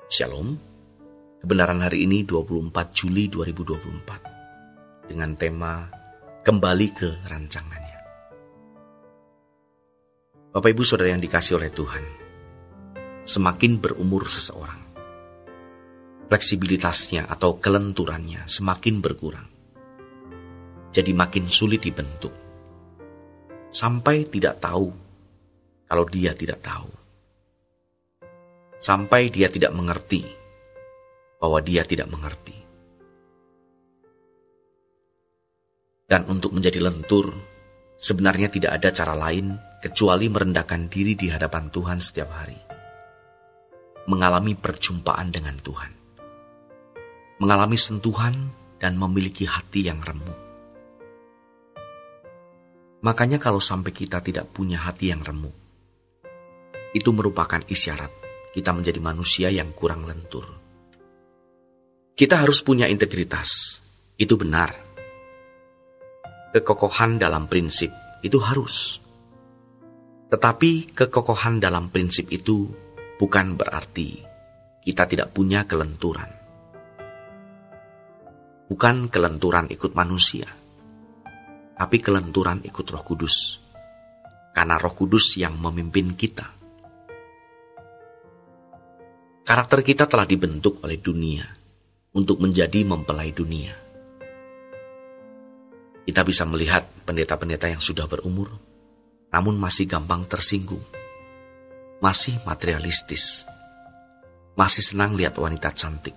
Shalom, kebenaran hari ini 24 Juli 2024 dengan tema Kembali ke Rancangannya. Bapak Ibu Saudara yang dikasihi oleh Tuhan, semakin berumur seseorang, fleksibilitasnya atau kelenturannya semakin berkurang. Jadi makin sulit dibentuk, sampai tidak tahu kalau dia tidak tahu. Sampai dia tidak mengerti bahwa dia tidak mengerti. Dan untuk menjadi lentur, sebenarnya tidak ada cara lain kecuali merendahkan diri di hadapan Tuhan setiap hari. Mengalami perjumpaan dengan Tuhan. Mengalami sentuhan dan memiliki hati yang remuk. Makanya kalau sampai kita tidak punya hati yang remuk, itu merupakan isyarat kita menjadi manusia yang kurang lentur. Kita harus punya integritas, itu benar. Kekokohan dalam prinsip, itu harus. Tetapi kekokohan dalam prinsip itu bukan berarti kita tidak punya kelenturan. Bukan kelenturan ikut manusia, tapi kelenturan ikut Roh Kudus. Karena Roh Kudus yang memimpin kita. Karakter kita telah dibentuk oleh dunia untuk menjadi mempelai dunia. Kita bisa melihat pendeta-pendeta yang sudah berumur, namun masih gampang tersinggung, masih materialistis, masih senang lihat wanita cantik,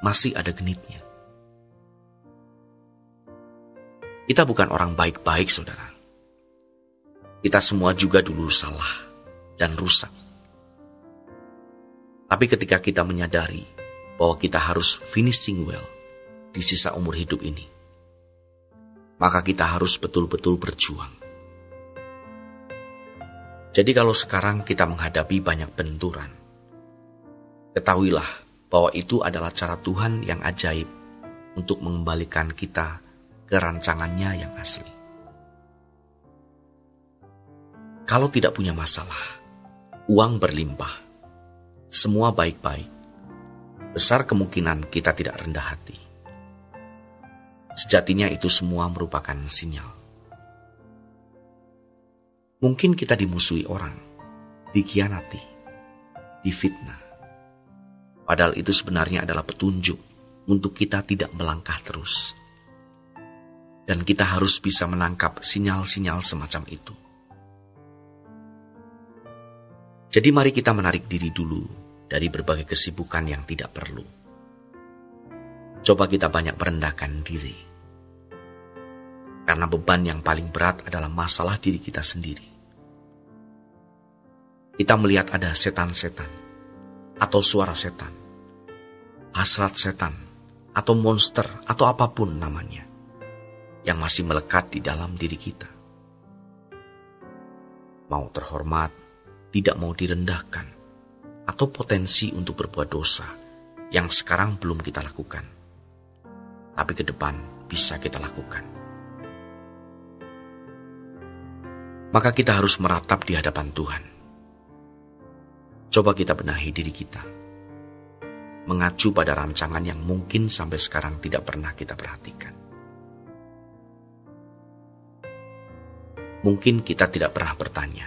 masih ada genitnya. Kita bukan orang baik-baik, saudara. Kita semua juga dulu salah dan rusak. Tapi ketika kita menyadari bahwa kita harus finishing well di sisa umur hidup ini, maka kita harus betul-betul berjuang. Jadi kalau sekarang kita menghadapi banyak benturan, ketahuilah bahwa itu adalah cara Tuhan yang ajaib untuk mengembalikan kita ke rancangannya yang asli. Kalau tidak punya masalah, uang berlimpah, semua baik-baik, besar kemungkinan kita tidak rendah hati. Sejatinya itu semua merupakan sinyal. Mungkin kita dimusuhi orang, dikhianati, difitnah. Padahal itu sebenarnya adalah petunjuk untuk kita tidak melangkah terus. Dan kita harus bisa menangkap sinyal-sinyal semacam itu. Jadi mari kita menarik diri dulu dari berbagai kesibukan yang tidak perlu. Coba kita banyak merendahkan diri. Karena beban yang paling berat adalah masalah diri kita sendiri. Kita melihat ada setan-setan, atau suara setan, hasrat setan, atau monster, atau apapun namanya, yang masih melekat di dalam diri kita. Mau terhormat, tidak mau direndahkan, atau potensi untuk berbuat dosa yang sekarang belum kita lakukan, tapi ke depan bisa kita lakukan. Maka kita harus meratap di hadapan Tuhan. Coba kita benahi diri kita, mengacu pada rancangan yang mungkin sampai sekarang tidak pernah kita perhatikan. Mungkin kita tidak pernah bertanya,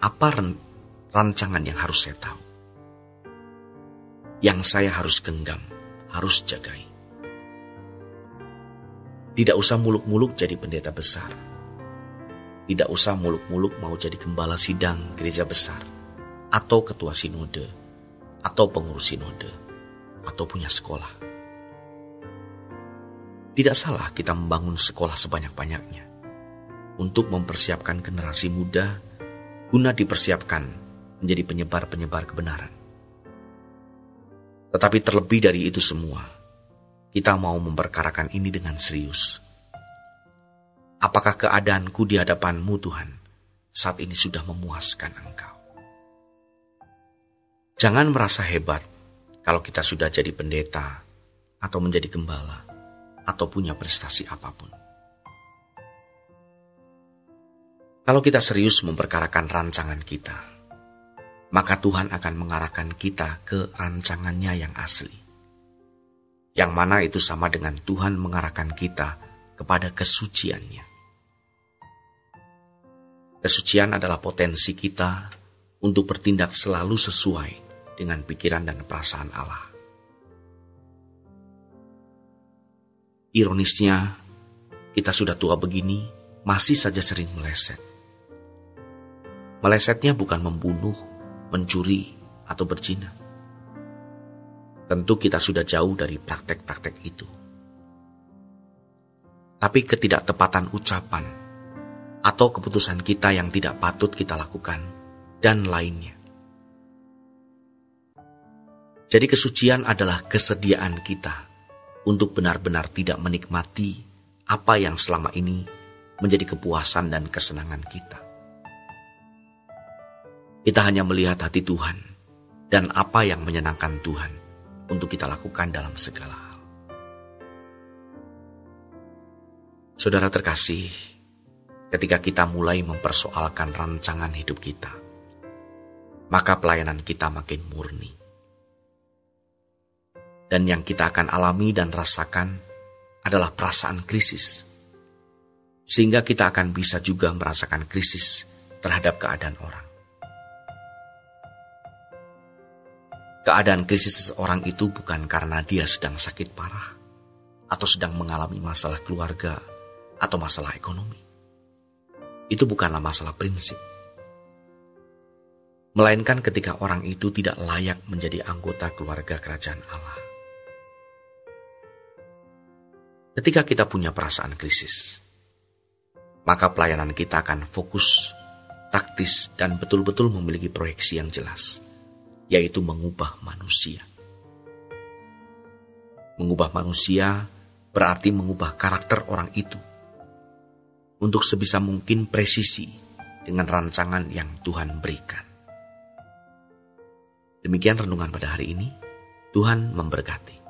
apa rancangan yang harus saya tahu? Yang saya harus genggam, harus jagai. Tidak usah muluk-muluk jadi pendeta besar. Tidak usah muluk-muluk mau jadi gembala sidang gereja besar, atau ketua sinode, atau pengurus sinode, atau punya sekolah. Tidak salah kita membangun sekolah sebanyak-banyaknya untuk mempersiapkan generasi muda guna dipersiapkan menjadi penyebar-penyebar kebenaran. Tetapi terlebih dari itu semua, kita mau memperkarakan ini dengan serius. Apakah keadaanku di hadapan-Mu Tuhan saat ini sudah memuaskan Engkau? Jangan merasa hebat kalau kita sudah jadi pendeta atau menjadi gembala atau punya prestasi apapun. Kalau kita serius memperkarakan rancangan kita, maka Tuhan akan mengarahkan kita ke rancangannya yang asli. Yang mana itu sama dengan Tuhan mengarahkan kita kepada kesuciannya. Kesucian adalah potensi kita untuk bertindak selalu sesuai dengan pikiran dan perasaan Allah. Ironisnya, kita sudah tua begini, masih saja sering meleset. Melesetnya bukan membunuh, mencuri, atau berzina. Tentu kita sudah jauh dari praktek-praktek itu. Tapi ketidaktepatan ucapan atau keputusan kita yang tidak patut kita lakukan, dan lainnya. Jadi kesucian adalah kesediaan kita untuk benar-benar tidak menikmati apa yang selama ini menjadi kepuasan dan kesenangan kita. Kita hanya melihat hati Tuhan dan apa yang menyenangkan Tuhan untuk kita lakukan dalam segala hal. Saudara terkasih, ketika kita mulai mempersoalkan rancangan hidup kita, maka pelayanan kita makin murni. Dan yang kita akan alami dan rasakan adalah perasaan krisis. Sehingga kita akan bisa juga merasakan krisis terhadap keadaan orang. Keadaan krisis seseorang itu bukan karena dia sedang sakit parah, atau sedang mengalami masalah keluarga, atau masalah ekonomi. Itu bukanlah masalah prinsip. Melainkan ketika orang itu tidak layak menjadi anggota keluarga kerajaan Allah. Ketika kita punya perasaan krisis, maka pelayanan kita akan fokus, taktis, dan betul-betul memiliki proyeksi yang jelas, yaitu mengubah manusia. Mengubah manusia berarti mengubah karakter orang itu untuk sebisa mungkin presisi dengan rancangan yang Tuhan berikan. Demikian renungan pada hari ini. Tuhan memberkati.